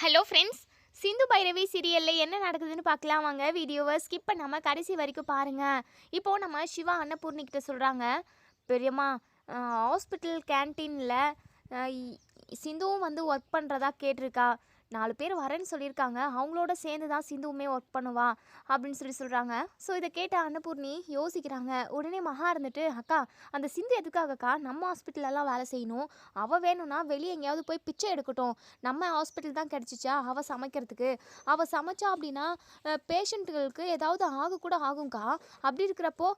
Hello friends, Sindhu Bhairavi சீரியலில் என்ன நடக்குதுன்னு பார்க்கலாம் வாங்க. வீடியோவை ஸ்கிப் பண்ணாமல் கடைசி வரைக்கும் பாருங்கள். இப்போது நம்ம சிவா அன்னபூர்ணிக்கிட்ட சொல்கிறாங்க, பெரியம்மா ஹாஸ்பிட்டல் கேன்டீனில் சிந்துவும் வந்து ஒர்க் பண்ணுறதா கேட்டிருக்கா. 4 பேர் வரேன்னு சொல்லியிருக்காங்க. அவங்களோட சேர்ந்து தான் சிந்துவுமே ஒர்க் பண்ணுவா அப்படின்னு சொல்கிறாங்க. ஸோ இதை கேட்ட அன்னபூர்ணி யோசிக்கிறாங்க. உடனே மகா இருந்துட்டு, அக்கா அந்த சிந்து எதுக்காகக்கா நம்ம ஹாஸ்பிட்டலெல்லாம் வேலை செய்யணும்? அவள் வேணும்னா வெளியே எங்கேயாவது போய் பிச்சை எடுக்கட்டும். நம்ம ஹாஸ்பிட்டல் தான் கிடச்சிச்சா அவள் சமைக்கிறதுக்கு? அவள் சமைச்சா அப்படின்னா பேஷண்ட்டுகளுக்கு ஏதாவது ஆகக்கூட ஆகும்க்கா. அப்படி இருக்கிறப்போ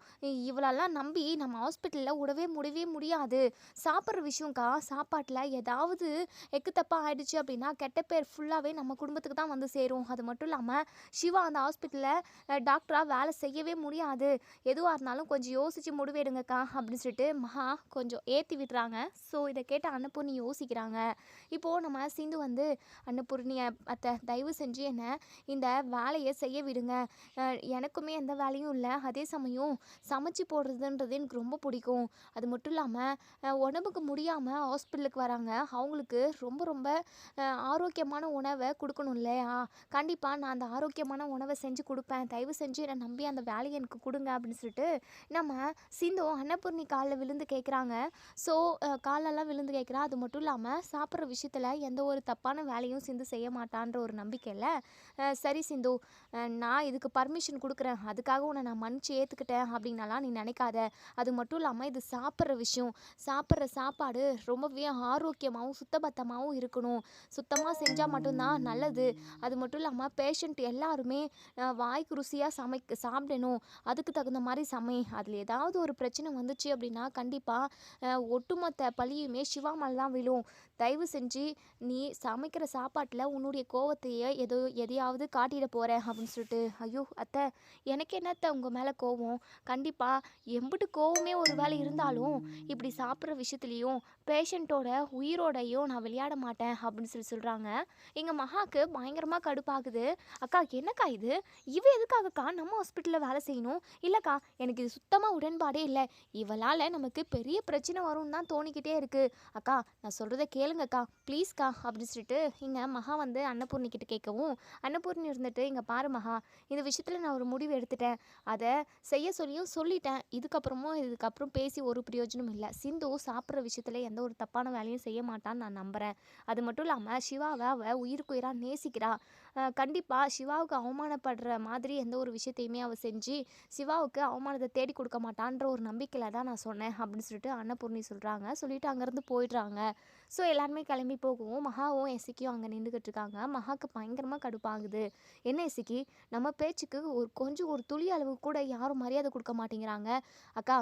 இவளெல்லாம் நம்பி நம்ம ஹாஸ்பிட்டலில் விடவே முடியாது. சாப்பிட்ற விஷயம்க்கா, சாப்பாட்டில் ஏதாவது எக்கு தப்பாக ஆயிடுச்சு அப்படின்னா கெட்ட பேர் ஃபுல்லாகவே நம்ம குடும்பத்துக்கு தான் வந்து சேரும். அது மட்டும் இல்லாமல் சிவா அந்த ஹாஸ்பிட்டலில் டாக்டராக வேலை செய்யவே முடியாது. எதுவாக இருந்தாலும் கொஞ்சம் யோசித்து முடிவெடுங்கக்கா அப்படின்னு சொல்லிட்டு மகா கொஞ்சம் ஏற்றி விடுறாங்க. ஸோ இதை கேட்ட அன்னபூர்ணி யோசிக்கிறாங்க. இப்போது நம்ம சிந்து வந்து, அன்னபூர்ணியை அத்தை தயவு செஞ்சு என்னை இந்த வேலையை செய்ய விடுங்க. எனக்குமே எந்த வேலையும் இல்லை. அதே சமயம் சமைச்சு போடுறதுன்றது எனக்கு ரொம்ப பிடிக்கும். அது மட்டும் இல்லாமல் உடம்புக்கு முடியாமல் ஹாஸ்பிட்டலுக்கு வராங்க. அவங்களுக்கு ரொம்ப ரொம்ப ஆரோக்கியமான உணவை கொடுக்கணும் இல்லையா? கண்டிப்பாக நான் அந்த ஆரோக்கியமான உணவை செஞ்சு கொடுப்பேன். தயவு செஞ்சு என்னை நம்பி அந்த வேலையை எனக்கு கொடுங்க அப்படின்னு சொல்லிட்டு நம்ம சிந்து அன்னபூர்ணி காலில் விழுந்து கேட்குறாங்க. ஸோ காலெல்லாம் விழுந்து கேட்குறா. அது மட்டும் இல்லாமல் சாப்பிட்ற விஷயத்தில் எந்த ஒரு தப்பான வேலையும் சிந்து செய்ய மாட்டான்ற ஒரு நம்பிக்கையில், சரி சிந்து, நான் இதுக்கு பர்மிஷன் கொடுக்குறேன், அதுக்காக உன்னை நான் மன்னிச்சு ஏற்றுக்கிட்டேன் அப்படின்னலாம் நீ நினைக்காத. அது மட்டும் இல்லாமல் இது சாப்பிட்ற விஷயம். சாப்பிட்ற சாப்பாடு ரொம்பவே ஆரோக்கியமாகவும் சுத்தபத்தமாகவும் இருக்கணும். சுத்தமாக செஞ்சால் மட்டும்தான் நல்லது. அது மட்டும் இல்லாமல் பேஷண்ட் எல்லாருமே வாய்க்கு ருசியாக சாப்பிடணும். அதுக்கு தகுந்த மாதிரி அதில் ஏதாவது ஒரு பிரச்சனை வந்துச்சு அப்படின்னா கண்டிப்பாக ஒட்டுமொத்த பழியுமே சிவா மேலே தான் விழும். தயவு செஞ்சு நீ சமைக்கிற சாப்பாட்டில் உன்னுடைய கோவத்தையே எதையாவது காட்டிட போகிற அப்படின்னு சொல்லிட்டு, ஐயோ அத்தை, எனக்கு என்னத்தை உங்கள் மேலே கோவம்? கண்டிப்பாக எம்பிட்டு கோவமே ஒரு வேளை இருந்தாலும் இப்படி சாப்பிட்ற விஷயத்துலையும் பேஷண்ட்டோட உயிரோடையும் நான் விளையாட மாட்டேன் அப்படின்னு சொல்கிறாங்க. எங்கள் மகாவுக்கு பயங்கரமாக கடுப்பாகுது. அக்கா என்னக்கா இது? எதுக்காகக்கா நம்ம ஹாஸ்பிட்டலில் வேலை செய்யணும்? இல்லைக்கா, எனக்கு இது சுத்தமாக உடன்பாடே இல்லை. இவளால் நமக்கு பெரிய பிரச்சனை வரும்னு தான் தோணிக்கிட்டே இருக்குது. அக்கா நான் சொல்கிறத கேளுங்கக்கா ப்ளீஸ்க்கா அப்படின்னு சொல்லிட்டு இங்கே மகா வந்து அன்னபூர்ணி கிட்ட கேட்கவும், அன்னபூர்ணி இருந்துட்டு, இங்கே பாரு மகா, இந்த விஷயத்தில் நான் ஒரு முடிவு எடுத்துட்டேன். அதை செய்ய சொல்லிட்டேன். இதுக்கப்புறம் பேசி ஒரு பிரயோஜனம் இல்லை. சிந்து சாப்பிட்ற விஷயத்தில் எந்த ஒரு தப்பான வேலையும் செய்ய மாட்டான்னு நான் நம்புகிறேன். அது மட்டும் இல்லாமல் சிவாவை அவள் உயிருக்கு உயிராக நேசிக்கிறா. கண்டிப்பாக சிவாவுக்கு அவமானப்படுற மாதிரி எந்த ஒரு விஷயத்தையுமே அவள் செஞ்சு சிவாவுக்கு அவமானத்தை தேடி கொடுக்க மாட்டான்ற ஒரு நம்பிக்கையில் தான் நான் சொன்னேன் அப்படின்னு சொல்லிட்டு அன்னபூர்ணி சொல்கிறாங்க. சொல்லிட்டு அங்கேருந்து போயிடுறாங்க. ஸோ எல்லாருமே கிளம்பி போகவும் மகாவும் எசிக்கியும் அங்கே நின்றுக்கிட்டு இருக்காங்க. மகாவுக்கு பயங்கரமாக கடுப்பாகுது. என்ன எசிக்கி, நம்ம பேச்சுக்கு ஒரு துளி அளவு கூட யாரும் மரியாதை கொடுக்க மாட்டேங்கிறாங்க. அக்கா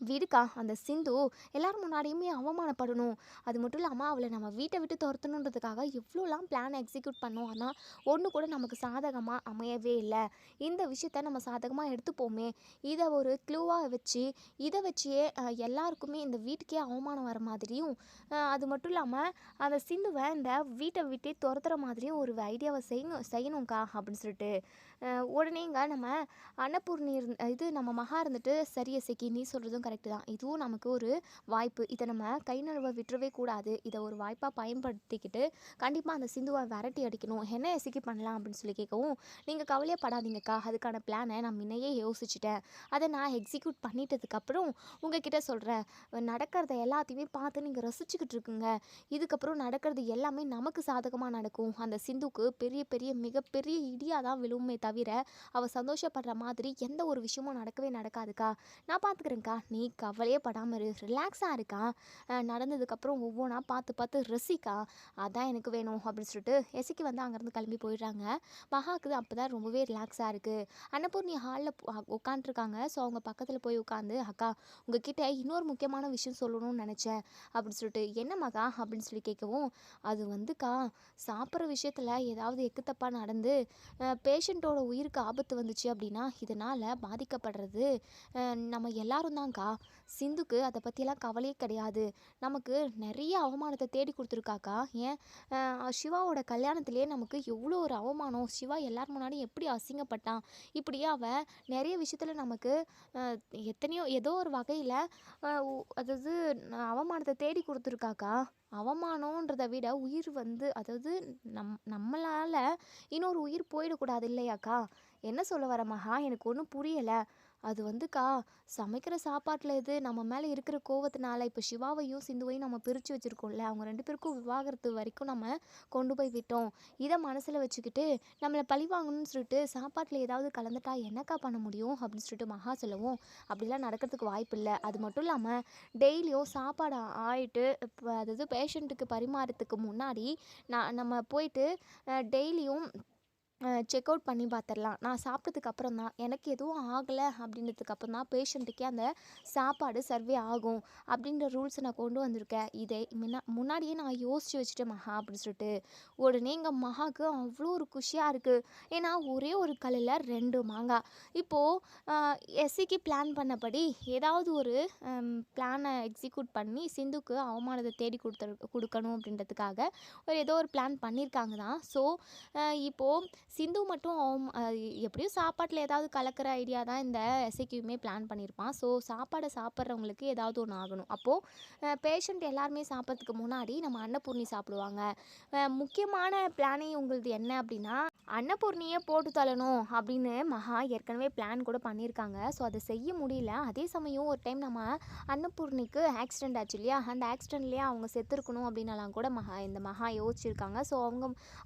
விடுக்கா, அந்த சிந்து எல்லாரும் முன்னாடியுமே அவமானப்படணும். அது மட்டும் இல்லாமல் அவளை நம்ம வீட்டை விட்டு துரத்தணுன்றதுக்காக எவ்வளோலாம் பிளான் எக்ஸிக்யூட் பண்ணோம். ஆனால் ஒன்று கூட நமக்கு சாதகமாக அமையவே இல்லை. இந்த விஷயத்த நம்ம சாதகமாக எடுத்துப்போமே. இதை ஒரு க்ளூவாக வச்சு இதை வச்சே எல்லாருக்குமே இந்த வீட்டுக்கே அவமானம் வர மாதிரியும், அது மட்டும் இல்லாமல் அந்த சிந்துவை இந்த வீட்டை விட்டே துரத்துற மாதிரியும் ஒரு ஐடியாவை செய்யணும்க்கா அப்படின்னு சொல்லிட்டு உடனேங்க நம்ம அன்னபூர்ணி நம்ம மகா இருந்துட்டு, சரி இசக்கி, நீ சொல்கிறதும் கரெக்டு தான். இதுவும் நமக்கு ஒரு வாய்ப்பு. இதை நம்ம கை நழுவ விட்டுறவே கூடாது. இதை ஒரு வாய்ப்பாக பயன்படுத்திக்கிட்டு கண்டிப்பாக அந்த சிந்துவை விரட்டி அடிக்கணும். என்ன இசக்கி பண்ணலாம் அப்படின்னு சொல்லி கேட்கவும், நீங்கள் கவலையே படாதீங்கக்கா, அதுக்கான பிளானை நான் முன்னையே யோசிச்சுட்டேன். அதை நான் எக்ஸிக்யூட் பண்ணிட்டதுக்கப்புறம் உங்ககிட்ட சொல்கிறேன். நடக்கிறத எல்லாத்தையுமே பார்த்து நீங்கள் ரசிச்சுக்கிட்டு இருக்குங்க. இதுக்கப்புறம் நடக்கிறது எல்லாமே நமக்கு சாதகமாக நடக்கும். அந்த சிந்துக்கு பெரிய பெரிய மிகப்பெரிய இடியாக தான் விழுமே தவிர அவள் சந்தோஷப்படுற மாதிரி எந்த ஒரு விஷயமும் நடக்கவே நடக்காதுக்கா. நான் பார்த்துக்கிறேன்க்கா, நீ கவலையே படாமல் இரு, ரிலாக்ஸாக இருக்கா. நடந்ததுக்கப்புறம் ஒவ்வொன்றா பார்த்து பார்த்து ரசிக்கா. அதான் எனக்கு வேணும் அப்படின்னு சொல்லிட்டு எசிக்கு வந்து அங்கேருந்து கிளம்பி போயிடுறாங்க. மகாவுக்கு அப்போ தான் ரொம்பவே ரிலாக்ஸாக இருக்குது. அன்னபூர்ணி ஹாலில் உட்காண்ட்ருக்காங்க. ஸோ அவங்க பக்கத்தில் போய் உட்காந்து, அக்கா உங்ககிட்ட இன்னொரு முக்கியமான விஷயம் சொல்லணும்னு நினச்சேன் அப்படின்னு சொல்லிட்டு, என்ன மகா அப்படின்னு சொல்லி கேட்கவும், அது வந்துக்கா, சாப்பிட்ற விஷயத்தில் ஏதாவது எக்கு தப்பாக நடந்து பேஷண்ட்டோட உயிருக்கு ஆபத்து வந்துச்சு அப்படின்னா இதனால் பாதிக்கப்படுறது நம்ம எல்லாரும் தான்க்கா. சிந்துக்கு அதை பற்றியெல்லாம் கவலையே கிடையாது. நமக்கு நிறைய அவமானத்தை தேடி கொடுத்துருக்காக்கா. ஏன் சிவாவோட கல்யாணத்துலேயே நமக்கு எவ்வளோ ஒரு அவமானம், சிவா எல்லார் முன்னாடியும் எப்படி அசிங்கப்பட்டான். இப்படியே அவள் நிறைய விஷயத்தில் நமக்கு ஏதோ ஒரு வகையில் அதாவது அவமானத்தை தேடி கொடுத்துருக்காக்கா. அவமானன்றத விட உயிர் வந்து அதாவது நம்மளால இன்னொரு உயிர் போயிடக்கூடாது இல்லையாக்கா? என்ன சொல்ல வர மகா? எனக்கு ஒன்றும் புரியலை. அது வந்துக்கா, சமைக்கிற சாப்பாட்டில் இது நம்ம மேலே இருக்கிற கோவத்தினால இப்போ சிவாவையும் சிந்துவையும் நம்ம பிரித்து வச்சுருக்கோம்ல, அவங்க 2 பேருக்கும் விவாகரத்து வரைக்கும் நம்ம கொண்டு போய் விட்டோம். இதை மனசில் வச்சுக்கிட்டு நம்மளை பழி வாங்கணும்னு சொல்லிட்டு சாப்பாட்டில் ஏதாவது கலந்துட்டா என்னக்கா பண்ண முடியும் அப்படின்னு சொல்லிட்டு மகா சொல்லவும், அப்படிலாம் நடக்கிறதுக்கு வாய்ப்பு இல்லை. அது மட்டும் இல்லாமல் டெய்லியும் சாப்பாடு ஆயிட்டு இப்போ அதாவது பேஷண்ட்டுக்கு பரிமாறத்துக்கு முன்னாடி நம்ம போயிட்டு டெய்லியும் செக் அவுட் பண்ணி பார்த்துடலாம். நான் சாப்பிட்டதுக்கு அப்புறம் தான் எனக்கு எதுவும் ஆகலை அப்படின்றதுக்கு அப்புறம் தான் பேஷண்ட்டுக்கே அந்த சாப்பாடு சர்வே ஆகும் அப்படின்ற ரூல்ஸை நான் கொண்டு வந்திருக்கேன். இதை முன்னாடியே நான் யோசித்து வச்சுட்டேன் மகா அப்படின்னு சொல்லிட்டு உடனே எங்கள் மகாவுக்கு அவ்வளோ ஒரு குஷியாக இருக்குது. ஏன்னா ஒரே ஒரு கல்லில் 2 மாங்காய். இப்போது எஸ்சிக்கு பிளான் பண்ணபடி ஏதாவது ஒரு பிளானை எக்ஸிக்யூட் பண்ணி சிந்துக்கு அவமானத்தை தேடி கொடுக்கணும் அப்படின்றதுக்காக ஏதோ ஒரு பிளான் பண்ணியிருக்காங்க தான். ஸோ இப்போது சிந்து மட்டும் எப்படியும் சாப்பாட்டில் ஏதாவது கலக்கிற ஐடியா தான் இந்த எஸ்ஐக்யூமே பிளான் பண்ணியிருப்பான். ஸோ சாப்பாடை சாப்பிட்றவங்களுக்கு ஏதாவது ஒன்று ஆகணும். அப்போது பேஷண்ட் எல்லாருமே சாப்பிட்றதுக்கு முன்னாடி நம்ம அன்னபூர்ணி சாப்பிடுவாங்க. முக்கியமான பிளானே உங்களுது என்ன அப்படின்னா, அன்னபூர்ணியை போட்டு தள்ளணும் அப்படின்னு மகா ஏற்கனவே பிளான் கூட பண்ணியிருக்காங்க. ஸோ அதை செய்ய முடியல. அதே சமயம் ஒரு டைம் நம்ம அன்னபூர்ணிக்கு ஆக்சிடெண்ட் ஆச்சு இல்லையா, அந்த ஆக்சிடெண்ட்லேயே அவங்க செத்துருக்கணும் அப்படின்னலாம் கூட இந்த மகா யோசிச்சிருக்காங்க. ஸோ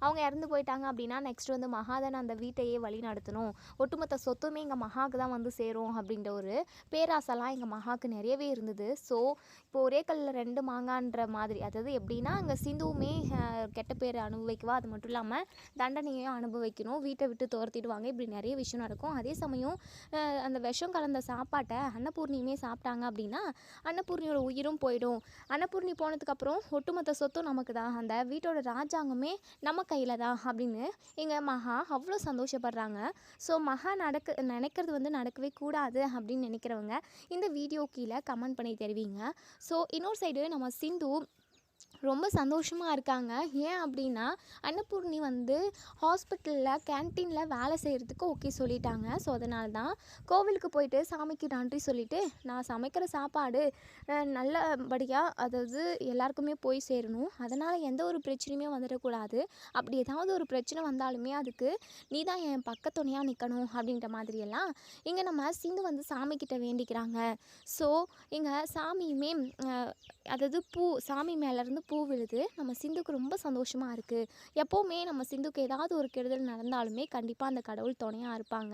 அவங்க இறந்து போயிட்டாங்க அப்படின்னா நெக்ஸ்ட் வந்து மகா தானே அந்த வீட்டையே வழி நடத்தணும், ஒட்டுமொத்த சொத்துமே எங்கள் மகாவுக்கு தான் வந்து சேரும் அப்படின்ற ஒரு பேராசைலாம் எங்கள் மகாவுக்கு நிறையவே இருந்தது. ஸோ இப்போ ஒரே கல்லில் 2 மாங்கான்ற மாதிரி, அதாவது எப்படின்னா அங்கே சிந்துவுமே கெட்ட பேர் அனுபவிக்குவா, அது மட்டும் இல்லாமல் தண்டனையும் அனுபவிக்கணும், வீட்டை விட்டு துரத்திடுவாங்க, இப்படி நிறைய விஷயம் நடக்கும். அதே சமயம் அந்த விஷம் கலந்த சாப்பாட்டை அன்னபூர்ணியுமே சாப்பிட்டாங்க அப்படின்னா அன்னபூர்ணியோட உயிரும் போயிடும். அன்னபூர்ணி போனதுக்கப்புறம் ஒட்டுமொத்த சொத்தும் நமக்கு தான், அந்த வீட்டோட ராஜாங்கமே நம்ம கையில் தான் அப்படின்னு எங்கள் மகா அவ்வளோ சந்தோஷப்படுறாங்க. ஸோ மகா நினைக்கிறது வந்து நடக்கவே கூடாது அப்படின்னு நினைக்கிறவங்க இந்த வீடியோ கீழே கமெண்ட் பண்ணி தெரிவிங்க. ஸோ இன்னொரு சைடு நம்ம சிந்து ரொம்ப சந்தோஷமாக இருக்காங்க. ஏன் அப்படின்னா அன்னபூர்ணி வந்து ஹாஸ்பிட்டலில் கேன்டீனில் வேலை செய்கிறதுக்கு ஓகே சொல்லிட்டாங்க. ஸோ அதனால தான் கோவிலுக்கு போயிட்டு சாமிக்கு நன்றி சொல்லிவிட்டு நான் சமைக்கிற சாப்பாடு நல்லபடியாக அதாவது எல்லாருக்குமே போய் சேரணும், அதனால் எந்த ஒரு பிரச்சனையுமே வந்துடக்கூடாது, அப்படி ஏதாவது ஒரு பிரச்சனை வந்தாலுமே அதுக்கு நீ தான் என் பக்கத்துணையாக நிற்கணும் அப்படின்ற மாதிரியெல்லாம் இங்கே நம்ம சிந்து வந்து சாமிக்கிட்ட வேண்டிக்கிறாங்க. ஸோ இங்கே சாமியுமே அதாவது சாமி மேலேருந்து பூ விழுது. நம்ம சிந்துக்கு ரொம்ப சந்தோஷமாக இருக்குது. எப்போவுமே நம்ம சிந்துக்கு ஏதாவது ஒரு கெடுதல் நடந்தாலுமே கண்டிப்பாக அந்த கடவுள் துணையாக இருப்பாங்க.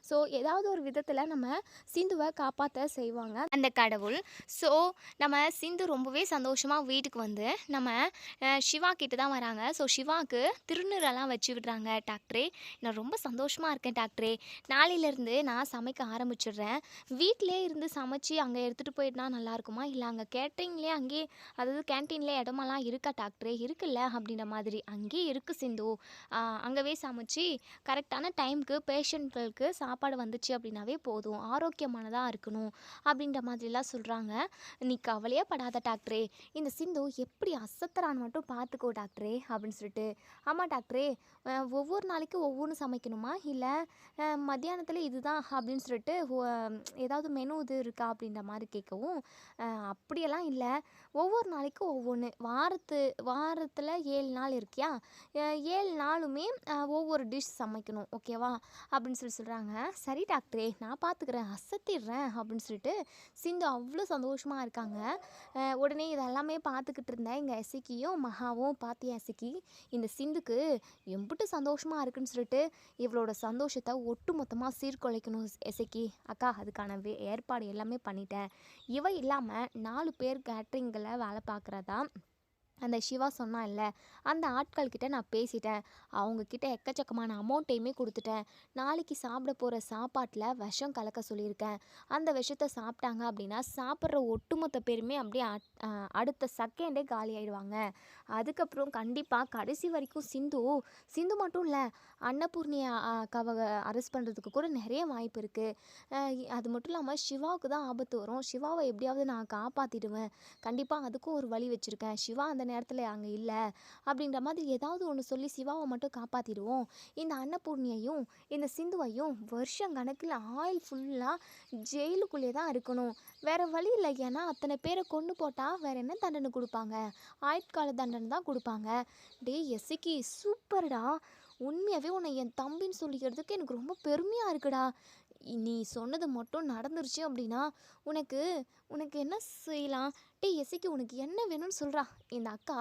ஸோ ஏதாவது ஒரு விதத்தில் நம்ம சிந்துவை காப்பாற்ற செய்வாங்க அந்த கடவுள். ஸோ நம்ம சிந்து ரொம்பவே சந்தோஷமாக வீட்டுக்கு வந்து நம்ம சிவா கிட்ட தான் வராங்க. ஸோ சிவாவுக்கு திருநீரெல்லாம் வச்சு விடுறாங்க. டாக்டரே நான் ரொம்ப சந்தோஷமாக இருக்கேன் டாக்டரே, நாளையிலேருந்து நான் சமைக்க ஆரம்பிச்சிடுறேன், வீட்டிலே இருந்து சமைச்சு அங்கே எடுத்துகிட்டு போயிட்டுனா நல்லாயிருக்குமா, இல்லை அங்கே கேட்ரிங்லேயே அங்கேயே அதாவது கேன்டீன்லேயே இடமெல்லாம் இருக்கா டாக்டரே? இருக்குல்ல அப்படின்ற மாதிரி. அங்கேயே இருக்குது சிந்து, அங்கேவே சமைச்சு கரெக்டான டைமுக்கு பேஷண்ட்களுக்கு சாப்பாடு வந்துச்சு அப்படின்னாவே போதும், ஆரோக்கியமானதாக இருக்கணும் அப்படின்ற மாதிரிலாம் சொல்கிறாங்க. நீ கவலையே படாத டாக்டரே, இந்த சிந்து எப்படி அசத்துறான்னு மட்டும் பார்த்துக்கோ டாக்டரே அப்படின்னு சொல்லிட்டு. ஆமாம் டாக்டரே, ஒவ்வொரு நாளைக்கு ஒவ்வொன்று சமைக்கணுமா, இல்லை மத்தியானத்தில் இதுதான் அப்படின்னு சொல்லிட்டு ஏதாவது மெனு இது இருக்கா அப்படின்ற மாதிரி கேட்கவும், அப்படியெல்லாம் இல்லை, ஒவ்வொரு நாளைக்கும் ஒவ்வொன்று, வாரத்தில் 7 நாள் இருக்கியா, 7 நாளுமே ஒவ்வொரு டிஷ் சமைக்கணும் ஓகேவா அப்படின்னு சொல்கிறாங்க. சரி டாக்டரே நான் பார்த்துக்கிறேன், அசத்திடுறேன் அப்படின்னு சொல்லிட்டு சிந்து அவ்வளோ சந்தோஷமாக இருக்காங்க. உடனே இதெல்லாமே பார்த்துக்கிட்டு இருந்தேன் எங்கள் எசக்கியும் மகாவும். பார்த்தியா எசக்கி, இந்த சிந்துக்கு எம்பிட்டு சந்தோஷமாக இருக்குன்னு சொல்லிட்டு இவளோட சந்தோஷத்தை ஒட்டு மொத்தமாக சீர்குலைக்கணும் எசக்கி. அக்கா அதுக்கான ஏற்பாடு எல்லாமே பண்ணிட்டேன். இவ இல்லாமல் 4 பேர் கேட்ரிங்கில் வேலை பார்க்குறதா அந்த சிவா சொன்னான்ல, அந்த ஆட்கள்கிட்ட நான் பேசிட்டேன், அவங்கக்கிட்ட எக்கச்சக்கமான அமௌண்ட்டையுமே கொடுத்துட்டேன். நாளைக்கு சாப்பிட போகிற சாப்பாட்டில் விஷம் கலக்க சொல்லியிருக்கேன். அந்த விஷத்தை சாப்பிட்டாங்க அப்படின்னா சாப்பிட்ற ஒட்டுமொத்த பேருமே அப்படியே அடுத்த செகண்டே காலி ஆகிடுவாங்க. அதுக்கப்புறம் கண்டிப்பாக கடைசி வரைக்கும் சிந்து மட்டும் இல்லை, அன்னபூர்ணியை அரெஸ்ட் பண்ணுறதுக்கு கூட நிறைய வாய்ப்பு இருக்குது. அது மட்டும் இல்லாமல் சிவாவுக்கு தான் ஆபத்து வரும், சிவாவை எப்படியாவது நான் காப்பாற்றிடுவேன், கண்டிப்பாக அதுக்கும் ஒரு வழி வச்சுருக்கேன். சிவா அந்த நேரத்தில் அங்கே இல்லை அப்படின்ற மாதிரி ஏதாவது ஒன்று சொல்லி சிவாவை மட்டும் காப்பாற்றிடுவோம். இந்த அன்னபூர்ணியையும் இந்த சிந்துவையும் வருஷம் கணக்கில் ஆயில் ஃபுல்லாக ஜெயிலுக்குள்ளே தான் இருக்கணும். வேறு வழி இல்லை. ஏன்னா அத்தனை பேரை கொண்டு போட்டால் வேறு என்ன தண்டனை கொடுப்பாங்க? ஆயுட்கால தண்டனை தான் கொடுப்பாங்க. டே எஸ்சிக்கு சூப்பர்டா. உண்மையாகவே உன்னை என் தம்பின்னு சொல்லிக்கிறதுக்கு எனக்கு ரொம்ப பெருமையாக இருக்குடா. நீ சொன்னது மட்டும் நடந்துருச்சு அப்படின்னா உனக்கு உனக்கு என்ன செய்யலாம்? டே எஸ்சிக்கு உனக்கு என்ன வேணும்னு சொல்கிறா. இந்த அக்கா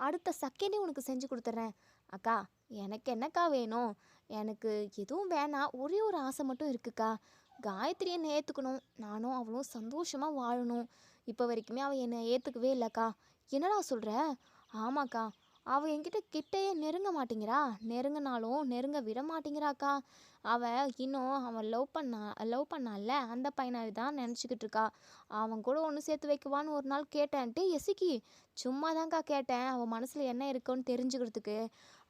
அடுத்த செகண்டே உனக்கு செஞ்சு கொடுத்துட்றேன். அக்கா எனக்கு என்னக்கா வேணும்? எனக்கு எதுவும் வேணாம். ஒரே ஒரு ஆசை மட்டும் இருக்குக்கா. காயத்ரியை ஏற்றுக்கணும். நானும் அவளும் சந்தோஷமாக வாழணும். இப்போ வரைக்குமே அவள் என்னை ஏற்றுக்கவே இல்லைக்கா. என்னடா சொல்கிற? ஆமாக்கா. அவள் என்கிட்ட கிட்டேயே நெருங்க மாட்டேங்கிறா. நெருங்கினாலும் நெருங்க விட மாட்டேங்கிறாக்கா. அவன் லவ் பண்ணால அந்த பையனை தான் நினச்சிக்கிட்டு இருக்கா. அவன் கூட ஒன்று சேர்த்து வைக்குவான்னு ஒரு நாள் கேட்டேன்ட்டு எசிக்கி சும்மா தான்க்கா கேட்டேன், அவன் மனசில் என்ன இருக்குன்னு தெரிஞ்சுக்கிறதுக்கு.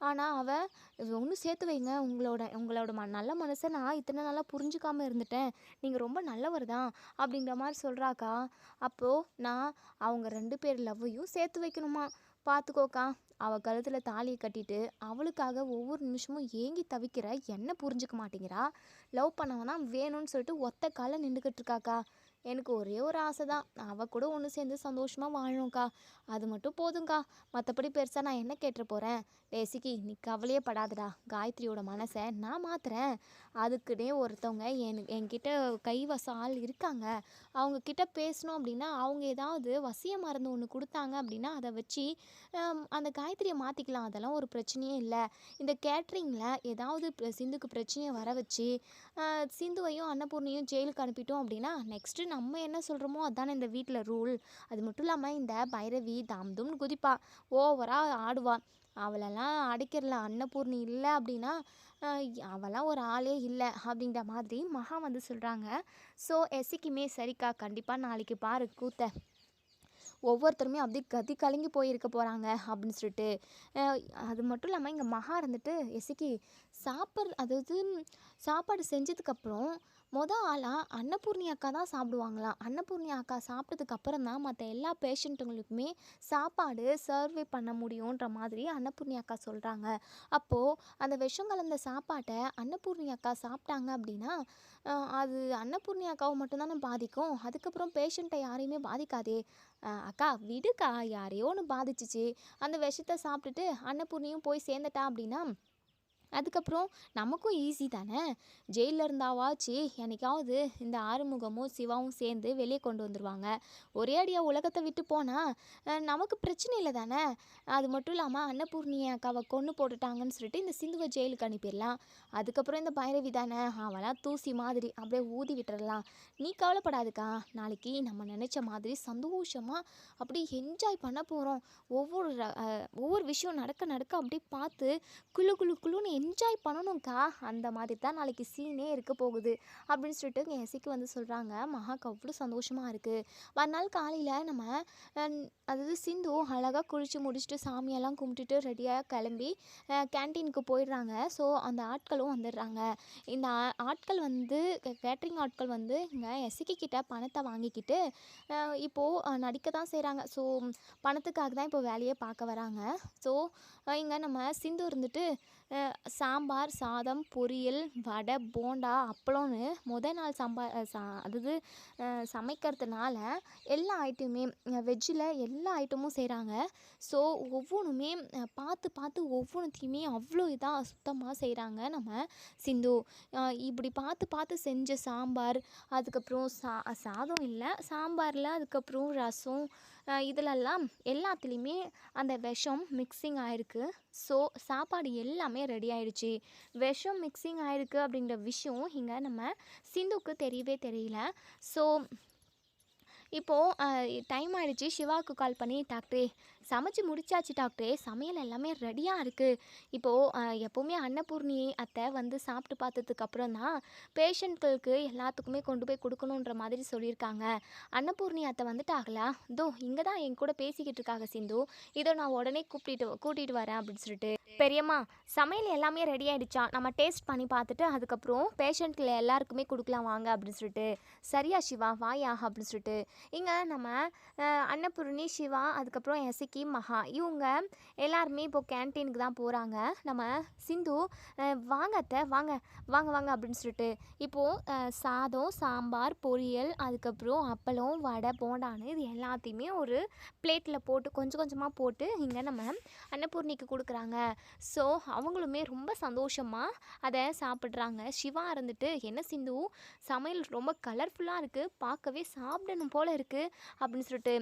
ஆனால் அவள் ஒன்று சேர்த்து வைங்க. உங்களோட நல்ல மனசை நான் இத்தனை நாளாக புரிஞ்சுக்காமல் இருந்துட்டேன். நீங்கள் ரொம்ப நல்லவர் தான் அப்படிங்கிற மாதிரி சொல்கிறாக்கா. அப்போது நான் அவங்க 2 பேர் லவ்வையும் சேர்த்து வைக்கணுமா? பார்த்துக்கோக்கா. அவள் கழுத்தில் தாலியை கட்டிட்டு அவளுக்காக ஒவ்வொரு நிமிஷமும் ஏங்கி தவிக்கிற என்ன புரிஞ்சுக்க மாட்டேங்கிறா. லவ் பண்ணவன் தான் வேணும்னு சொல்லிட்டு ஒத்த காலை நின்றுக்கிட்டு இருக்காக்கா. எனக்கு ஒரே ஒரு ஆசை தான், அவள் கூட ஒன்று சேர்ந்து சந்தோஷமாக வாழணும்க்கா. அது மட்டும் போதுங்க்கா. மற்றபடி பெருசாக நான் என்ன கேட்டுற போகிறேன்? டேசிக்கி நீ கவலையே படாதடா. காயத்ரியோட மனசை நான் மாத்துறேன். அதுக்குன்னே ஒருத்தவங்க என்கிட்ட கைவசம் ஆள் இருக்காங்க. அவங்கக்கிட்ட பேசணும் அப்படின்னா அவங்க ஏதாவது வசிய மருந்து ஒன்று கொடுத்தாங்க அப்படின்னா அதை வச்சு அந்த காயத்ரியை மாற்றிக்கலாம். அதெல்லாம் ஒரு பிரச்சனையே இல்லை. இந்த கேட்ரிங்கில் ஏதாவது சிந்துக்கு பிரச்சனையை வர வச்சு சிந்துவையும் அன்னபூர்ணியும் ஜெயிலுக்கு அனுப்பிட்டோம் அப்படின்னா நெக்ஸ்ட்டு நம்ம என்ன சொல்கிறோமோ அதானே இந்த வீட்டில் ரூல். அது மட்டும் இல்லாமல் இந்த பைரவி தாம்தும்னு குதிப்பா, ஓவராக ஆடுவா. அவளெல்லாம் அடைக்கிறல. அன்னபூர்ணி இல்லை அப்படின்னா அவளாம் ஒரு ஆளே இல்லை அப்படின்ற மாதிரி மகா வந்து சொல்கிறாங்க. ஸோ எஸ்சிக்குமே சரிக்கா, கண்டிப்பாக நாளைக்கு பாரு கூத்த. ஒவ்வொருத்தருமே அப்படியே கதி கலங்கி போயிருக்க போகிறாங்க அப்படின்னு சொல்லிட்டு. அது மட்டும் இல்லாமல் இங்கே மகா இருந்துட்டு எஸ்சிக்கு சாப்பாடு செஞ்சதுக்கப்புறம் ஆளாக அன்னபூர்ணி அக்கா தான் சாப்பிடுவாங்களாம். அன்னபூர்ணி அக்கா சாப்பிட்டதுக்கப்புறம் தான் மற்ற எல்லா பேஷண்ட்டுங்களுக்குமே சாப்பாடு சர்வே பண்ண முடியுன்ற மாதிரி அன்னபூர்ணி அக்கா சொல்கிறாங்க. அப்போது அந்த விஷம் கலந்த சாப்பாட்டை அன்னபூர்ணி அக்கா சாப்பிட்டாங்க அப்படின்னா அது அன்னபூர்ணி அக்காவை மட்டும்தானே பாதிக்கும். அதுக்கப்புறம் பேஷண்ட்டை யாரையுமே பாதிக்காதே. அக்கா விடுக்கா, யாரையோ ஒன்று பாதிச்சிச்சு. அந்த விஷத்தை சாப்பிட்டுட்டு அன்னபூர்ணியும் போய் சேர்ந்துட்டா அப்படின்னா அதுக்கப்புறம் நமக்கும் ஈஸி தானே. ஜெயிலில் இருந்தாவாச்சு என்னைக்காவது இந்த ஆறுமுகமும் சிவாவும் சேர்ந்து வெளியே கொண்டு வந்துடுவாங்க. ஒரே அடியாக உலகத்தை விட்டு போனால் நமக்கு பிரச்சனை இல்லை தானே. அது மட்டும் இல்லாமல் அன்னபூர்ணியை அக்காவை கொன்று போட்டுட்டாங்கன்னு சொல்லிட்டு இந்த சிந்துவை ஜெயிலுக்கு அனுப்பிடலாம். அதுக்கப்புறம் இந்த பைரவி தானே, அவளாம் தூசி மாதிரி அப்படியே ஊதி விட்டுறலாம். நீ கவலைப்படாதுக்கா. நாளைக்கு நம்ம நினச்ச மாதிரி சந்தோஷமாக அப்படியே என்ஜாய் பண்ண போகிறோம். ஒவ்வொரு விஷயம் நடக்க அப்படியே பார்த்து குழுன்னு என்ஜாய் பண்ணணும்க்கா. அந்த மாதிரி தான் நாளைக்கு சீனே இருக்க போகுது அப்படின்னு சொல்லிட்டு எங்கள் எஸ்சிக்கு வந்து சொல்கிறாங்க. மகாக்கு அவ்வளோ சந்தோஷமாக இருக்குது. மறுநாள் காலையில் நம்ம அதாவது சிந்து அழகாக குளித்து முடிச்சுட்டு சாமியெல்லாம் கும்பிட்டுட்டு ரெடியாக கிளம்பி கேன்டீனுக்கு போயிடுறாங்க. ஸோ அந்த ஆட்களும் வந்துடுறாங்க. இந்த ஆட்கள் வந்து கேட்ரிங் ஆட்கள் வந்து இங்கே எஸ்சிக்கு கிட்ட பணத்தை வாங்கிக்கிட்டு இப்போது நடிக்க தான் செய்கிறாங்க. ஸோ பணத்துக்காக தான் இப்போ வேலையை பார்க்க வராங்க. ஸோ இங்கே நம்ம சிந்து இருந்துட்டு சாம்பார், சாதம், பொரியல், வடை, போண்டா, அப்பளம்னு நாள் அதாவது சமைக்கிறதுனால எல்லா ஐட்டமுமே வெஜ்ஜில் எல்லா ஐட்டமும் செய்கிறாங்க. ஸோ ஒவ்வொன்றுமே பார்த்து ஒவ்வொன்றுத்தையுமே அவ்வளோ இதாக சுத்தமாக செய்கிறாங்க நம்ம சிந்து. இப்படி பார்த்து செஞ்ச சாம்பார், அதுக்கப்புறம் சாதம் இல்லை சாம்பாரில், அதுக்கப்புறம் ரசம், இதிலெல்லாம் எல்லாத்துலேயுமே அந்த விஷம் மிக்சிங் ஆகிருக்கு. ஸோ சாப்பாடு எல்லாமே ரெடி ஆகிடுச்சு. விஷம் மிக்சிங் ஆகிருக்கு அப்படிங்கிற விஷயம் இங்கே நம்ம சிந்துவுக்கு தெரியவே தெரியல. ஸோ இப்போது டைம் ஆகிடுச்சு. சிவாவுக்கு கால் பண்ணி, டாக்டரே சமைச்சு முடிச்சாச்சு டாக்டரே, சமையல் எல்லாமே ரெடியாக இருக்குது. இப்போது எப்போவுமே அன்னபூர்ணி அத்தை வந்து சாப்பிட்டு பார்த்ததுக்கப்புறம் தான் பேஷண்ட்களுக்கு எல்லாத்துக்குமே கொண்டு போய் கொடுக்கணுன்ற மாதிரி சொல்லியிருக்காங்க. அன்னபூர்ணி அத்தை வந்துட்டாங்களா? இதோ இங்கே தான் என் கூட பேசிக்கிட்டு இருக்காங்க சிந்து. இதோ நான் உடனே கூட்டிகிட்டு வரேன் அப்படின்னு சொல்லிட்டு. பெரியம்மா சமையல் எல்லாமே ரெடி ஆகிடுச்சா? நம்ம டேஸ்ட் பண்ணி பார்த்துட்டு அதுக்கப்புறம் பேஷண்ட்டில் எல்லாருக்குமே கொடுக்கலாம் வாங்க அப்படின்னு சொல்லிட்டு. சரியா சிவா வாயா அப்படின்னு சொல்லிட்டு இங்கே நம்ம அன்னபூர்ணி, சிவா, அதுக்கப்புறம் எஸ்சிக்கு எசக்கி, மகா இவங்க எல்லாருமே இப்போ கேன்டீனுக்கு தான் போகிறாங்க. நம்ம சிந்து வாங்க அத்தை வாங்க வாங்க வாங்க அப்படின்னு சொல்லிட்டு இப்போது சாதம், சாம்பார், பொரியல், அதுக்கப்புறம் அப்பளம், வடை, போண்டான்னு இது எல்லாத்தையுமே ஒரு பிளேட்டில் போட்டு கொஞ்சம் கொஞ்சமாக போட்டு இங்கே நம்ம அன்னபூர்ணிக்கு கொடுக்குறாங்க. ஸோ அவங்களுமே ரொம்ப சந்தோஷமாக அதை சாப்பிட்றாங்க. சிவா இருந்துட்டு என்ன சிந்து சமையல் ரொம்ப கலர்ஃபுல்லாக இருக்குது, பார்க்கவே சாப்பிடணும் போல் இருக்குது அப்படின்னு சொல்லிட்டு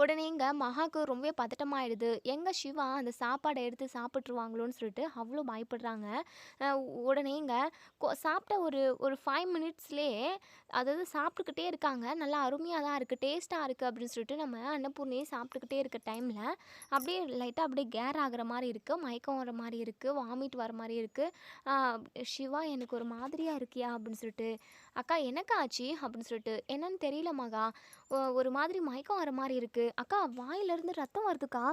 உடனே இங்கே மகாவுக்கு ரொம்பவே பதட்டமாயிடுது. எங்கே சிவா அந்த சாப்பாடை எடுத்து சாப்பிட்ருவாங்களோன்னு சொல்லிட்டு அவ்வளோ பயப்படுறாங்க. உடனே இங்கே சாப்பிட்ட ஒரு ஒரு 5 மினிட்ஸ்லேயே அதாவது சாப்பிட்டுக்கிட்டே இருக்காங்க. நல்லா அருமையாக தான் இருக்குது, டேஸ்ட்டாக இருக்குது அப்படின்னு சொல்லிட்டு நம்ம அன்னபூர்ணியை சாப்பிட்டுக்கிட்டே இருக்க டைமில் அப்படியே லைட்டாக அப்படியே கேர் ஆகிற மாதிரி இருக்குது, மயக்கம் வர மாதிரி இருக்குது, வாமிட் வர மாதிரி இருக்குது. சிவா எனக்கு ஒரு மாதிரியாக இருக்கியா அப்படின்னு சொல்லிட்டு, அக்கா எனக்கா ஆச்சு அப்படின்னு சொல்லிட்டு, என்னன்னு தெரியல மகா, ஒரு மாதிரி மயக்கம் வர மாதிரி இருக்குது அக்கா, வாயிலிருந்து ரத்தம் வருதுக்கா,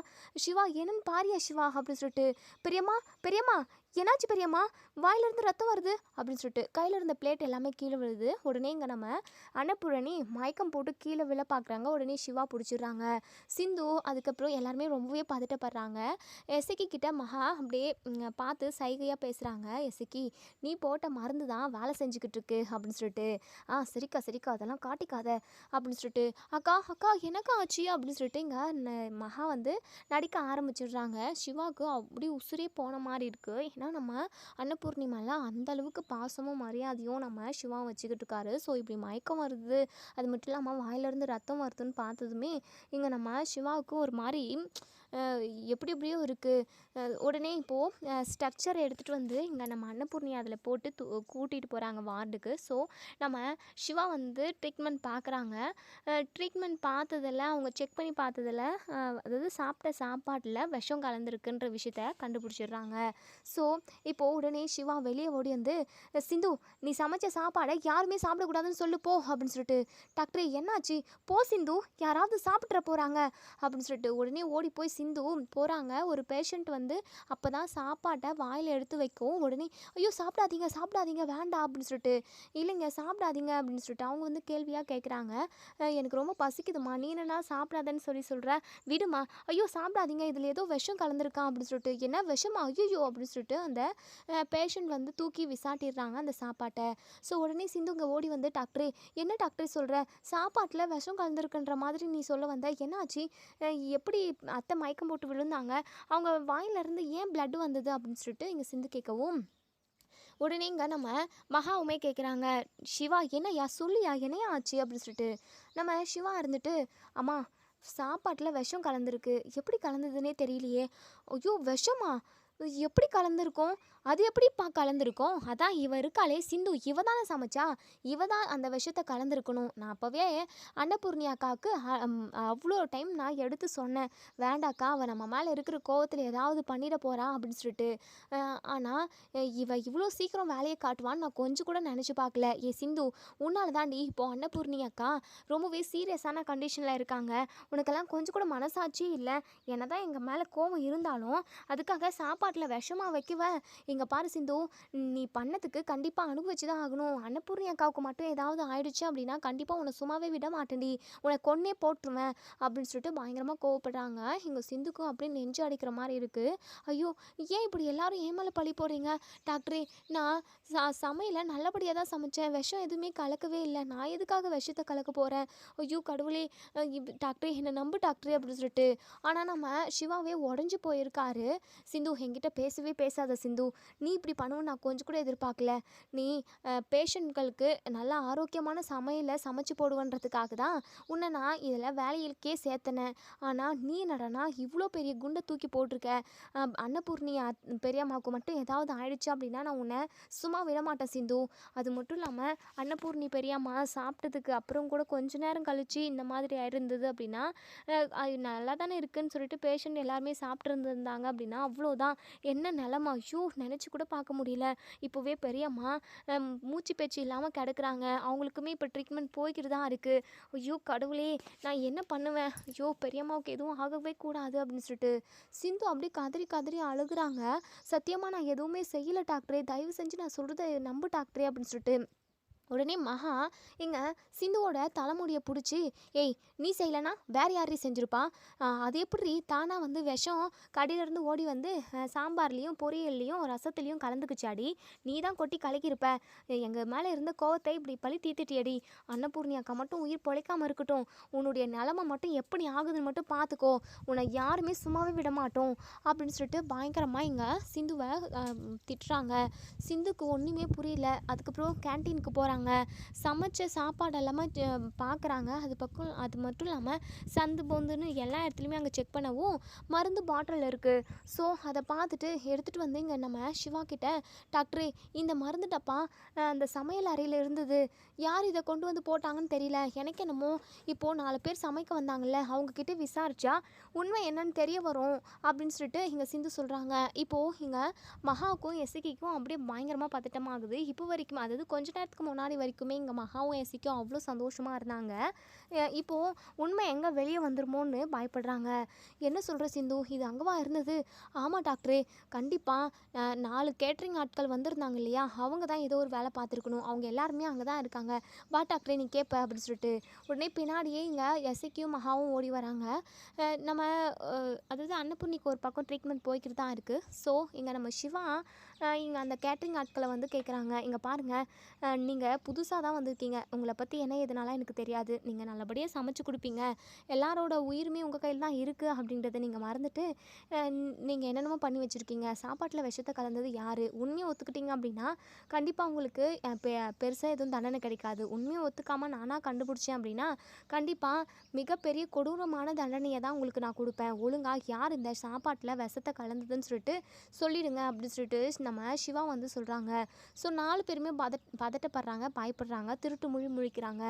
சிவா என்னன்னு பாரியா சிவா அப்படின்னு சொல்லிட்டு, பெரியம்மா பெரியம்மா என்னாச்சு பெரியம்மா, வாயிலிருந்து ரத்தம் வருது அப்படின்னு சொல்லிட்டு கையில் இருந்த பிளேட் எல்லாமே கீழே விழுது. உடனே இங்கே நம்ம அன்னபூரணி மயக்கம் போட்டு கீழே விழ பார்க்குறாங்க. உடனே சிவா பிடிச்சிடுறாங்க. சிந்து அதுக்கப்புறம் எல்லாருமே ரொம்பவே பதட்டப்படுறாங்க. எசக்கி கிட்ட மகா அப்படியே பார்த்து சைகையாக பேசுகிறாங்க. எசக்கி நீ போட்ட மருந்து தான் வேலை செஞ்சுக்கிட்டு இருக்கு அப்படின்னு சொல்லிட்டு, சரிக்கா சரிக்கா அதெல்லாம் காட்டிக்காத அப்படின்னு சொல்லிட்டு, அக்கா அக்கா எனக்கா ஆச்சு அப்படின்னு சொல்லிட்டு இங்கே மகா வந்து நடிக்க ஆரம்பிச்சிடுறாங்க. சிவாவுக்கு அப்படி உசுரே போன மாதிரி இருக்குது. ஏன்னா நம்ம அன்னபூர்ணி மேலே அந்தளவுக்கு பாசமும் மரியாதையும் நம்ம சிவா வச்சுக்கிட்டு இருக்காரு. ஸோ இப்படி மயக்கம் வருது, அது மட்டும் இல்லாமல் வாயிலிருந்து ரத்தம் வருதுன்னு பார்த்ததுமே இங்கே நம்ம சிவாவுக்கு ஒரு மாதிரி எப்படி எப்படியோ இருக்குது. உடனே இப்போது ஸ்ட்ரக்சர் எடுத்துகிட்டு வந்து இங்கே நம்ம அன்னபூர்ணி அதில் போட்டு கூட்டிகிட்டு போகிறாங்க வார்டுக்கு. ஸோ நம்ம சிவா வந்து ட்ரீட்மெண்ட் பார்க்குறாங்க. ட்ரீட்மெண்ட் பார்த்ததில் அவங்க செக் பண்ணி பார்த்ததில் அதாவது சாப்பிட்ட சாப்பாட்டில் விஷம் கலந்துருக்குன்ற விஷயத்த கண்டுபிடிச்சிடுறாங்க. ஸோ இப்போது உடனே சிவா வெளியே ஓடி வந்து, சிந்து நீ சமைச்ச சாப்பாடை யாருமே சாப்பிடக்கூடாதுன்னு சொல்லு போ அப்படின்னு சொல்லிட்டு, டாக்டரே என்னாச்சு, போ சிந்து யாராவது சாப்பிட்ற போகிறாங்க அப்படின்னு சொல்லிட்டு உடனே ஓடி போய் சிந்து போகிறாங்க. ஒரு பேஷண்ட் வந்து அப்போ தான் சாப்பாட்டை வாயில் எடுத்து வைக்கவும் உடனே ஐயோ சாப்பிடாதீங்க சாப்பிடாதீங்க வேண்டாம் அப்படின்னு சொல்லிட்டு, இல்லைங்க சாப்பிடாதீங்க அப்படின்னு சொல்லிட்டு அவங்க வந்து கேள்வியாக கேட்குறாங்க. எனக்கு ரொம்ப பசிக்குதுமா, நீ என்னன்னா சாப்பிடாதன்னு சொல்கிற, விடுமா, ஐயோ சாப்பிடாதீங்க இதில் ஏதோ விஷம் கலந்துருக்கான் அப்படின்னு சொல்லிட்டு, என்ன விஷமா ஐயோ அப்படின்னு சொல்லிட்டு அந்த பேஷண்ட் வந்து தூக்கி விசாட்டிடுறாங்க அந்த சாப்பாட்டை. ஸோ உடனே சிந்துங்க ஓடி வந்து, டாக்டரே என்ன டாக்டரே சொல்கிற, சாப்பாட்டில் விஷம் கலந்துருக்குன்ற மாதிரி நீ சொல்ல வந்த, என்னாச்சு, எப்படி அத்தை மயக்கம் போட்டு விழுந்தாங்க, அவங்க வாயிலிருந்து ஏன் பிளட் வந்தது அப்படின்னு சொல்லிட்டு இங்கே சிந்து கேட்கவும் உடனே இங்கே நம்ம மகாவுமே கேட்குறாங்க, சிவா என்னையா சொல்லியா என்னையா ஆச்சு அப்படின்னு சொல்லிட்டு, நம்ம சிவா இருந்துட்டு, அம்மா சாப்பாட்டில் விஷம் கலந்துருக்கு, எப்படி கலந்ததுன்னே தெரியலையே, ஐயோ விஷமா எப்படி கலந்துருக்கும், அது எப்படிப்பா கலந்துருக்கும், அதான் இவ இருக்காளே சிந்து இவ தானே சமைச்சா, இவ தான் அந்த விஷத்தை கலந்துருக்கணும், நான் அப்போவே அன்னபூர்ணி அக்காவுக்கு அவ்வளோ டைம் நான் எடுத்து சொன்னேன், வேண்டாக்கா அவள் நம்ம மேலே இருக்கிற கோவத்தில் ஏதாவது பண்ணிட போகிறா அப்படின்னு சொல்லிட்டு, ஆனால் இவ இவ்வளோ சீக்கிரம் வேலையை காட்டுவான்னு நான் கொஞ்சம் கூட நினச்சி பார்க்கல, சிந்து உன்னால் தாண்டி இப்போது அன்னபூர்ணி அக்கா ரொம்பவே சீரியஸான கண்டிஷனில் இருக்காங்க, உனக்கெல்லாம் கொஞ்சம் கூட மனசாட்சி இல்லை, என்ன தான் எங்கள் மேலே கோவம் இருந்தாலும் அதுக்காக சாப்பாட்டில் விஷமாக வைக்கவ, இங்கே பாரு சிந்து நீ பண்ணதுக்கு கண்டிப்பாக அனுபவிச்சு தான் ஆகணும், அன்னபூர்ணி அக்காவுக்கு மட்டும் ஏதாவது ஆயிடுச்சு அப்படின்னா கண்டிப்பாக உன்னை சும்மாவே விட மாட்டேன்டி, உன்னை கொன்னே போட்டுருவேன் அப்படின்னு சொல்லிட்டு பயங்கரமாக கோவப்படுறாங்க. இங்கே சிந்துக்கும் அப்படியே நெஞ்சு அடிக்கிற மாதிரி இருக்குது. ஐயோ ஏன் இப்படி எல்லாரும் ஏன் மேலே பழி போடுறீங்க, டாக்டரே நான் சமையலை நல்லபடியாக தான் சமைச்சேன், விஷம் எதுவுமே கலக்கவே இல்லை, நான் எதுக்காக விஷத்தை கலக்க போகிறேன், ஐயோ கடவுளே டாக்டரே என்னை நம்பு டாக்டரே அப்படின்னு சொல்லிட்டு, ஆனால் நம்ம சிவாவே உடஞ்சி போயிருக்காரு. சிந்து என்கிட்ட பேசவே பேசாத சிந்து, நீ இப்படி பண்ணுவோன்னு நான் கொஞ்சம் கூட எதிர்பார்க்கல, நீ பேஷண்ட்களுக்கு நல்லா ஆரோக்கியமான சமையலை சமைச்சு போடுவன்றதுக்காக தான் உன்னை நான் இதில் வேலையிற்கே சேர்த்தனேன், ஆனால் நீ என்னடனா இவ்வளோ பெரிய குண்டை தூக்கி போட்டிருக்க, அன்னபூர்ணி பெரியம்மாவுக்கு மட்டும் ஏதாவது ஆயிடுச்சு அப்படின்னா நான் உன்னை சும்மா விட மாட்டேன் சிந்து, அது மட்டும் இல்லாமல் அன்னபூர்ணி பெரியம்மா சாப்பிட்டதுக்கு அப்புறம் கூட கொஞ்ச நேரம் கழித்து இந்த மாதிரி இருந்தது அப்படின்னா அது நல்லா தானே இருக்குதுன்னு சொல்லிட்டு பேஷண்ட் எல்லாருமே சாப்பிட்ருந்துருந்தாங்க அப்படின்னா அவ்வளோதான் என்ன நிலமை, ஐயோ நினச்சி கூட பார்க்க முடியல, இப்போவே பெரியம்மா மூச்சு பேச்சு இல்லாமல் கிடக்குறாங்க, அவங்களுக்குமே இப்போ ட்ரீட்மெண்ட் போய்கிட்டு தான் இருக்குது, ஐயோ கடவுளே நான் என்ன பண்ணுவேன், ஐயோ பெரியம்மாவுக்கு எதுவும் ஆகவே கூடாது அப்படின்னு சொல்லிட்டு சிந்து அப்படியே கதறி கதறி அழுகுறாங்க. சத்தியமாக நான் எதுவுமே செய்யலை டாக்டரே, தயவு செஞ்சு நான் சொல்கிறத நம்பு டாக்டரே அப்படின்னு சொல்லிட்டு உடனே மகா இங்க சிந்துவோட தலைமுடியை பிடிச்சி, ஏய் நீ செய்யலைன்னா வேற யாரீ செஞ்சிருப்பா? அது எப்படி தானா வந்து விஷம் கடையிலேருந்து ஓடி வந்து சாம்பார்லேயும் பொரியல்லையும் ரசத்துலேயும் கலந்துக்குச்சாடி? நீ தான் கொட்டி கலக்கியிருப்ப. எங்கள் மேலே இருந்த கோவத்தை இப்படி பழி தீர்த்துட்டியடி. அன்னபூர்ணி அக்கா மட்டும் உயிர் பொழைக்காமல் இருக்கட்டும். உன்னுடைய நிலமை மட்டும் எப்படி ஆகுதுன்னு மட்டும் பார்த்துக்கோ. உன்னை யாருமே சும்மாவே விட மாட்டோம் அப்படின்னு சொல்லிட்டு பயங்கரமாக இங்கே சிந்துவை திட்டுறாங்க. சிந்துக்கு ஒன்றுமே புரியல. அதுக்கப்புறம் கேன்டீனுக்கு போகிறாங்க. சமைச்ச சாப்பாடு எல்லாமே பார்க்குறாங்க. அது மட்டும் இல்லாமல் சந்து பொந்துன்னு எல்லா இடத்துலையுமே அங்கே செக் பண்ணவும் மருந்து பாட்டில் இருக்குது. ஸோ அதை பார்த்துட்டு எடுத்துகிட்டு வந்து இங்கே நம்ம சிவா கிட்ட, டாக்டரே இந்த மருந்து டப்பா அந்த சமையல் அறையில் இருந்தது. யார் இதை கொண்டு வந்து போட்டாங்கன்னு தெரியல. எனக்கு என்னமோ இப்போது 4 பேர் சமைக்க வந்தாங்கல்ல, அவங்கக்கிட்ட விசாரிச்சா உண்மை என்னன்னு தெரிய வரும் அப்படின்னு சொல்லிட்டு இங்கே சிந்து சொல்கிறாங்க. இப்போது இங்கே மகாவுக்கும் எஸ்சிக்கும் அப்படியே பயங்கரமாக பதட்டமாகுது. இப்போ வரைக்கும், அதாவது கொஞ்ச நேரத்துக்கு முன்னாடி வரைக்குமே இங்கே மகாவும் எஸ்சிக்கும் அவ்வளோ சந்தோஷமாக இருந்தாங்க. இப்போது உண்மை எங்கே வெளியே வந்துருமோன்னு பயப்படுறாங்க. என்ன சொல்கிற சிந்து, இது அங்கேவா இருந்தது? ஆமாம் டாக்டரே, கண்டிப்பாக 4 கேட்ரிங் ஆட்கள் வந்திருந்தாங்க இல்லையா, அவங்க தான் ஏதோ ஒரு வேலை பார்த்துருக்கணும். அவங்க எல்லாருமே அங்கே தான் இருக்காங்க. வா டாக்டரே நீ கேட்ப அப்படின்னு சொல்லிட்டு உடனே பின்னாடியே இங்கே எஸ்சிக்கும் மகாவும் ஓடி வராங்க. நம்ம அதாவது அன்னபூர்ணிக்கு ஒரு பக்கம் ட்ரீட்மெண்ட் போய்கிட்டு தான் இருக்குது. ஸோ இங்கே நம்ம சிவா இங்கே அந்த கேட்ரிங் ஆட்களை வந்து கேட்குறாங்க, இங்கே பாருங்கள், நீங்கள் புதுசாக தான் வந்திருக்கீங்க. உங்களை பற்றி என்ன எதுனால எனக்கு தெரியாது. நீங்கள் நல்லபடியாக சமைச்சு கொடுப்பீங்க. எல்லாரோட உயிருமே உங்கள் கையில் தான் இருக்குது அப்படின்றத நீங்கள் மறந்துட்டு நீங்கள் என்னென்னமோ பண்ணி வச்சுருக்கீங்க. சாப்பாட்டில் விஷத்தை கலந்தது யார்? உண்மையை ஒத்துக்கிட்டீங்க அப்படின்னா கண்டிப்பாக உங்களுக்கு பெருசாக எதுவும் தண்டனை கிடைக்காது. உண்மையை ஒத்துக்காமல் நானாக கண்டுபிடிச்சேன் அப்படின்னா கண்டிப்பாக மிகப்பெரிய கொடூரமான தண்டனையை தான் உங்களுக்கு நான் கொடுப்பேன். ஒழுங்காக யார் இந்த சாப்பாட்டில் விஷத்தை கலந்ததுன்னு சொல்லிட்டு சொல்லிடுங்க அப்படின்னு சொல்லிட்டு நம்ம சிவா வந்து சொல்கிறாங்க. ஸோ 4 பேருமே பதட்டப்படுறாங்க, பயப்படுறாங்க, திருட்டு முழிக்கிறாங்க.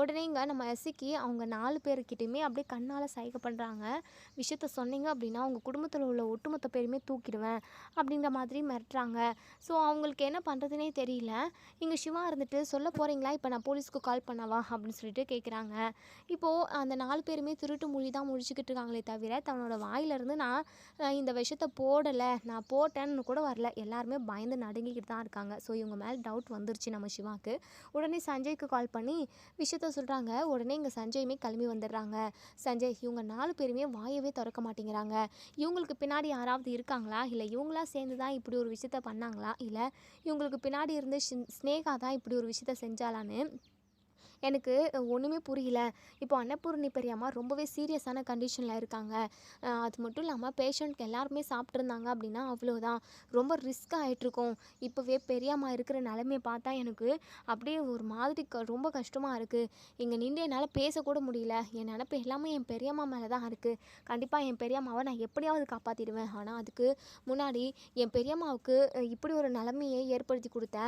உடனே இங்கே நம்ம எஸ்சிக்கு அவங்க 4 பேர்கிட்டையுமே அப்படியே கண்ணால் சைகை பண்ணுறாங்க. விஷயத்த சொன்னீங்க அப்படின்னா உங்கள் குடும்பத்தில் உள்ள ஒட்டுமொத்த பேருமே தூக்கிடுவேன் அப்படிங்கிற மாதிரி மிரட்டுறாங்க. ஸோ அவங்களுக்கு என்ன பண்ணுறதுனே தெரியல. இங்கே சிவா இருந்துட்டு சொல்ல போகிறீங்களா, இப்போ நான் போலீஸ்க்கு கால் பண்ணவா அப்படின்னு சொல்லிட்டு கேட்குறாங்க. இப்போது அந்த 4 பேருமே திருட்டு மொழி தான் முழிச்சுக்கிட்டு இருக்காங்களே தவிர தன்னோட வாயிலிருந்து நான் இந்த விஷயத்த போடலை, நான் போட்டேன்னு கூட வரல. எல்லாருமே பயந்து நடுங்கிக்கிட்டு தான் இருக்காங்க. ஸோ இவங்க மேலே டவுட் வந்துருச்சு நம்ம சிவாக்கு. உடனே சஞ்சய்க்கு கால் பண்ணி விஷயத்த சொல்கிறாங்க. உடனே இங்கே சஞ்சயுமே கிளம்பி வந்துடுறாங்க. சஞ்சய், இவங்க 4 பேருமே வாயவே திறக்க மாட்டேங்கிறாங்க. இவங்களுக்கு பின்னாடி யாராவது இருக்காங்களா, இல்லை இவங்களா சேர்ந்து தான் இப்படி ஒரு விஷயத்த பண்ணாங்களா, இல்லை இவங்களுக்கு பின்னாடி இருந்து ஸ்னேகா தான் இப்படி ஒரு விஷயத்த செஞ்சாலான்னு எனக்கு ஒன்றுமே புரியல. இப்போ அன்னபூர்ணி பெரியம்மா ரொம்பவே சீரியஸான கண்டிஷனில் இருக்காங்க. அது மட்டும் இல்லாமல் பேஷண்ட்க்கு எல்லாருமே சாப்பிட்ருந்தாங்க அப்படின்னா அவ்வளோதான், ரொம்ப ரிஸ்க் ஆகிட்ருக்கோம். இப்போவே பெரியம்மா இருக்கிற நிலைமையை பார்த்தா எனக்கு அப்படியே ஒரு மாதிரி ரொம்ப கஷ்டமாக இருக்குது. இங்கே நின்று என்னால் பேசக்கூட முடியல. என் நினப்பு எல்லாமே என் பெரியம்மா மேலே தான் இருக்குது. கண்டிப்பாக என் பெரியம்மாவை நான் எப்படியாவது காப்பாற்றிடுவேன். ஆனால் அதுக்கு முன்னாடி என் பெரியம்மாவுக்கு இப்படி ஒரு நிலைமையை ஏற்படுத்தி கொடுத்த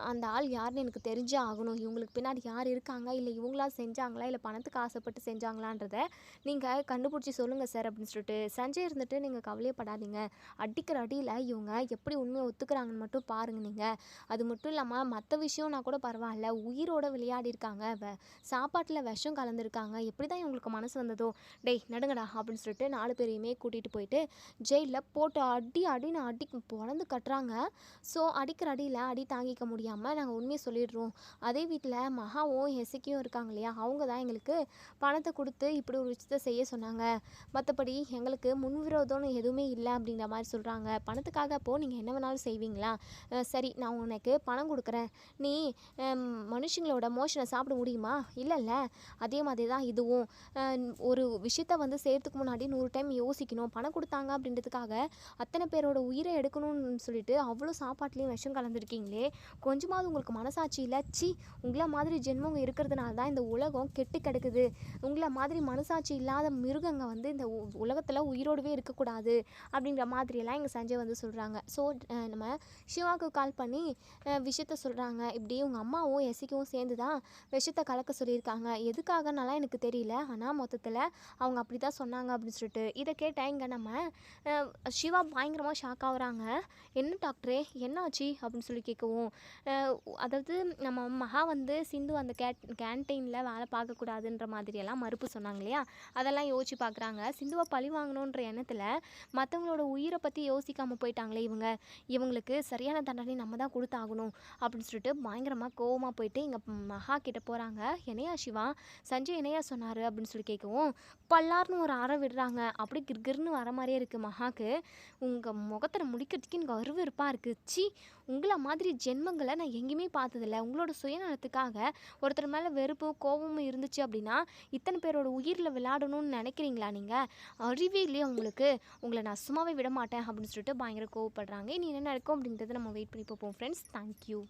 அந்த ஆள் யாருன்னு எனக்கு தெரிஞ்சே ஆகணும். இவங்களுக்கு பின்னாடி யார் இருக்காங்க, இல்லை இவங்களா செஞ்சாங்களா, இல்லை பணத்துக்கு ஆசைப்பட்டு செஞ்சாங்களான்றதை நீங்கள் கண்டுபிடிச்சி சொல்லுங்கள் சார் அப்படின்னு சொல்லிட்டு சஞ்சய் இருந்துட்டு, நீங்கள் கவலையப்படாதீங்க, அடிக்கிற அடியில் இவங்க எப்படி உண்மையை ஒத்துக்கிறாங்கன்னு மட்டும் பாருங்கள் நீங்கள். அது மட்டும் இல்லாமல் மற்ற விஷயம்னா கூட பரவாயில்ல, உயிரோட விளையாடி இருக்காங்க, சாப்பாட்டில் விஷம் கலந்துருக்காங்க, எப்படி தான் இவங்களுக்கு மனசு வந்ததோ, டேய் நடுங்கடா அப்படின்னு சொல்லிட்டு 4 பேரையுமே கூட்டிகிட்டு போயிட்டு ஜெயிலில் போட்டு அடின்னு அடி பொழந்து கட்டுறாங்க. ஸோ அடிக்கிற அடியில் அடி தாங்கிக்க முடியாமல் நாங்கள் உண்மையை சொல்லிடுறோம். அதே வீட்டில் மகாவும் எஸ்சிக்கும் இருக்காங்க இல்லையா, அவங்க தான் எங்களுக்கு பணத்தை கொடுத்து இப்படி ஒரு விஷயத்தை செய்ய சொன்னாங்க. மற்றபடி எங்களுக்கு முன்விரோதம்னு எதுவுமே இல்லை அப்படிங்கிற மாதிரி சொல்கிறாங்க. பணத்துக்காக அப்போது நீங்கள் என்ன வேணாலும் செய்வீங்களா? சரி, நான் உனக்கு பணம் கொடுக்குறேன், நீ மனுஷங்களோட மோஷனை சாப்பிட முடியுமா? இல்லைல்ல, அதே மாதிரி தான் இதுவும். ஒரு விஷயத்த வந்து செய்கிறதுக்கு முன்னாடி 100 டைம் யோசிக்கணும். பணம் கொடுத்தாங்க அப்படின்றதுக்காக அத்தனை பேரோட உயிரை எடுக்கணும்னு சொல்லிட்டு அவ்வளோ சாப்பாட்லேயும் விஷம் கலந்துருக்கீங்களே, கொஞ்சமாவது உங்களுக்கு மனசாட்சி இல்லை? சி, உங்களை மாதிரி ஜென்மங்க இருக்கிறதுனால தான் இந்த உலகம் கெட்டு கிடக்குது. உங்களை மாதிரி மனசாட்சி இல்லாத மிருகங்க வந்து இந்த உலகத்தில் உயிரோடவே இருக்கக்கூடாது அப்படிங்கிற மாதிரியெல்லாம் எங்கள் சஞ்சய் வந்து சொல்கிறாங்க. ஸோ நம்ம சிவாவுக்கு கால் பண்ணி விஷயத்த சொல்கிறாங்க. இப்படி உங்கள் அம்மாவும் எஸ்சிக்கவும் சேர்ந்து தான் விஷயத்தை கலக்க சொல்லியிருக்காங்க. எதுக்காகனாலாம் எனக்கு தெரியல, ஆனால் மொத்தத்தில் அவங்க அப்படி தான் சொன்னாங்க அப்படின்னு சொல்லிட்டு இதை கேட்டேன். இங்கே நம்ம சிவா பயங்கரமாக ஷாக் ஆகுறாங்க. என்ன டாக்டரே என்னாச்சு அப்படின்னு சொல்லி கேட்கவும், அதாவது நம்ம மகா வந்து சிந்து அந்த கேன்டீனில் வேலை பார்க்கக்கூடாதுன்ற மாதிரியெல்லாம் மறுப்பு சொன்னாங்க இல்லையா, அதெல்லாம் யோசிச்சு பார்க்குறாங்க. சிந்துவை பழி வாங்கணுன்ற எண்ணத்தில் மற்றவங்களோட உயிரை பற்றி யோசிக்காமல் போயிட்டாங்களே இவங்களுக்கு சரியான தண்டனை நம்ம தான் கொடுத்தாகணும் அப்படின்னு சொல்லிட்டு பயங்கரமாக கோவமாக போயிட்டு இங்கே மகா கிட்ட போகிறாங்க. என்னையா சிவா, சஞ்சய் என்னையா சொன்னார் அப்படின்னு சொல்லி கேட்கவும் பல்லார்னு ஒரு அறை விடுறாங்க. அப்படி கிர்கிர்னு வர மாதிரியே இருக்குது மகாக்கு. உங்கள் முகத்தில் முடிக்கிறதுக்கு எனக்கு அருவருப்பாக இருக்குது. சி, உங்களை மாதிரி ஜென்மங்களை நான் எங்கேயுமே பார்த்ததில்ல. உங்களோட சுயநலத்துக்காக ஒருத்தர் மேலே வெறுப்பும் கோபமும் இருந்துச்சு அப்படின்னா இத்தனை பேரோட உயிரில் விளையாடணும்னு நினைக்கிறீங்களா நீங்கள்? அறிவே இல்லையா உங்களுக்கு? உங்களை நான் சும்மாவே விட மாட்டேன் அப்படின்னு சொல்லிட்டு பயங்கர கோவப்படுறாங்க. இனி என்ன நடக்கும் அப்படின்றத நம்ம வெயிட் பண்ணி பார்ப்போம் ஃப்ரெண்ட்ஸ். தேங்க்யூ.